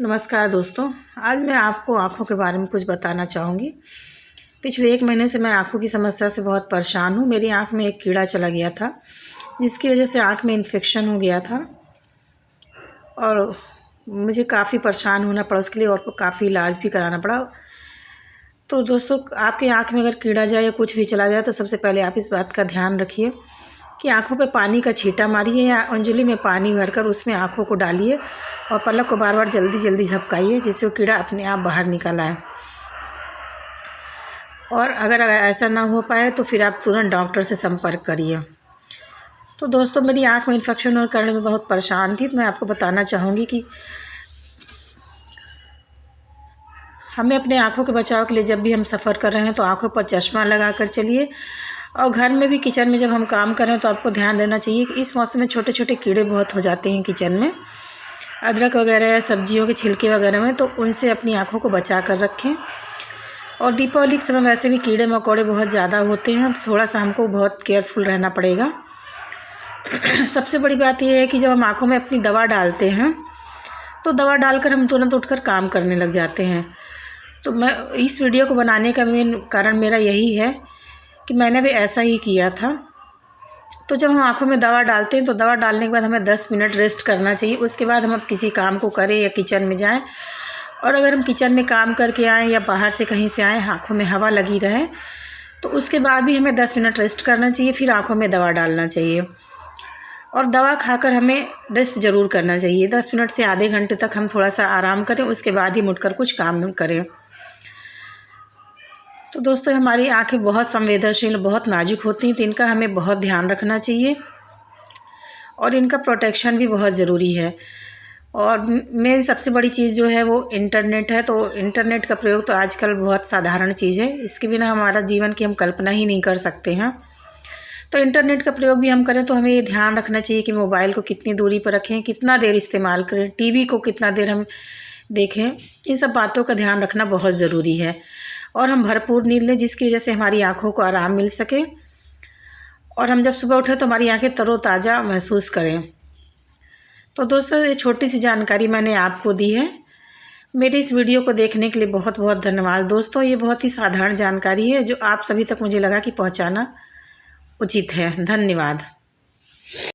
नमस्कार दोस्तों, आज मैं आपको आँखों के बारे में कुछ बताना चाहूँगी। पिछले 1 महीने से मैं आँखों की समस्या से बहुत परेशान हूँ। मेरी आँख में एक कीड़ा चला गया था, जिसकी वजह से आँख में इन्फेक्शन हो गया था और मुझे काफ़ी परेशान होना पड़ा उसके लिए और काफ़ी इलाज भी कराना पड़ा। तो दोस्तों, आपकी आँख में अगर कीड़ा जाए या कुछ भी चला जाए तो सबसे पहले आप इस बात का ध्यान रखिए कि आँखों पे पानी का छींटा मारिए या अंजलि में पानी भरकर उसमें आँखों को डालिए और पलक को बार बार जल्दी जल्दी झपकाइए, जिससे वो कीड़ा अपने आप बाहर निकल आए। और अगर ऐसा ना हो पाए तो फिर आप तुरंत डॉक्टर से संपर्क करिए। तो दोस्तों, मेरी आँख में इन्फेक्शन होने के कारण मैं बहुत परेशान थी। तो मैं आपको बताना चाहूँगी कि हमें अपने आँखों के बचाव के लिए जब भी हम सफ़र कर रहे हैं तो आँखों पर चश्मा लगा कर चलिए। और घर में भी, किचन में जब हम काम कर रहे हैं तो आपको ध्यान देना चाहिए कि इस मौसम में छोटे छोटे कीड़े बहुत हो जाते हैं किचन में, अदरक वगैरह या सब्जियों के छिलके वगैरह में, तो उनसे अपनी आँखों को बचा कर रखें। और दीपावली के समय वैसे भी कीड़े मकोड़े बहुत ज़्यादा होते हैं, तो थोड़ा सा हमको बहुत केयरफुल रहना पड़ेगा। सबसे बड़ी बात यह है कि जब हम आँखों में अपनी दवा डालते हैं तो दवा डालकर हम तुरंत उठकर काम करने लग जाते हैं। तो मैं इस वीडियो को बनाने का मेन कारण मेरा यही है कि मैंने भी ऐसा ही किया था। तो जब हम आँखों में दवा डालते हैं तो दवा डालने के बाद हमें 10 मिनट रेस्ट करना चाहिए। उसके बाद हम अब किसी काम को करें या किचन में जाएं। और अगर हम किचन में काम करके आएँ या बाहर से कहीं से आएँ, आँखों में हवा लगी रहे तो उसके बाद भी हमें 10 मिनट रेस्ट करना चाहिए, फिर आँखों में दवा डालना चाहिए। और दवा खाकर हमें रेस्ट ज़रूर करना चाहिए। 10 मिनट से आधे घंटे तक हम थोड़ा सा आराम करें, उसके बाद ही उठकर कुछ काम करें। तो दोस्तों, हमारी आँखें बहुत संवेदनशील, बहुत नाजुक होती हैं, तो इनका हमें बहुत ध्यान रखना चाहिए और इनका प्रोटेक्शन भी बहुत ज़रूरी है। और मेन सबसे बड़ी चीज़ जो है वो इंटरनेट है। तो इंटरनेट का प्रयोग तो आजकल बहुत साधारण चीज़ है, इसके बिना हमारा जीवन की हम कल्पना ही नहीं कर सकते हैं। तो इंटरनेट का प्रयोग भी हम करें तो हमें ये ध्यान रखना चाहिए कि मोबाइल को कितनी दूरी पर रखें, कितना देर इस्तेमाल करें, टीवी को कितना देर हम देखें। इन सब बातों का ध्यान रखना बहुत ज़रूरी है। और हम भरपूर नींद लें, जिसकी वजह से हमारी आँखों को आराम मिल सके और हम जब सुबह उठें तो हमारी आँखें तरोताज़ा महसूस करें। तो दोस्तों, ये छोटी सी जानकारी मैंने आपको दी है। मेरी इस वीडियो को देखने के लिए बहुत बहुत धन्यवाद दोस्तों। ये बहुत ही साधारण जानकारी है जो आप सभी तक मुझे लगा कि पहुंचाना उचित है। धन्यवाद।